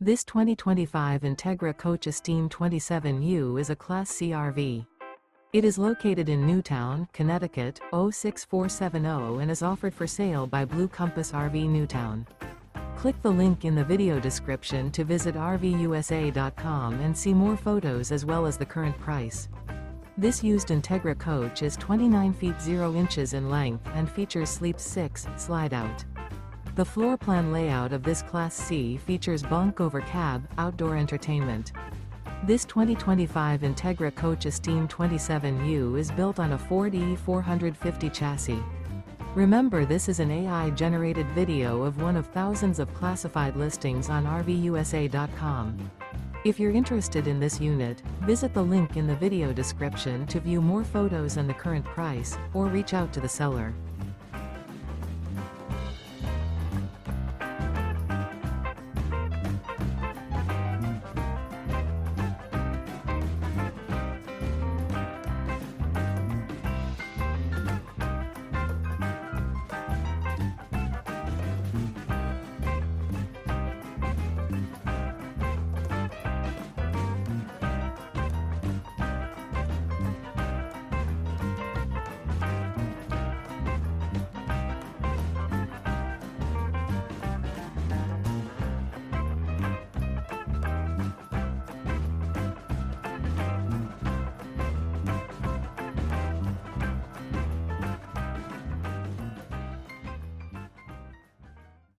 This 2025 Entegra Coach Esteem 27U is a Class C RV. It is located in Newtown, Connecticut, 06470 and is offered for sale by Blue Compass RV Newtown. Click the link in the video description to visit RVUSA.com and see more photos as well as the current price. This used Entegra coach is 29 feet 0 inches in length and features Sleep 6 Slideout. The floor plan layout of this Class C features Bunk Over Cab, outdoor entertainment. This 2025 Entegra Coach Esteem 27U is built on a Ford E450 chassis. Remember, this is an AI-generated video of one of thousands of classified listings on RVUSA.com. If you're interested in this unit, visit the link in the video description to view more photos and the current price, or reach out to the seller.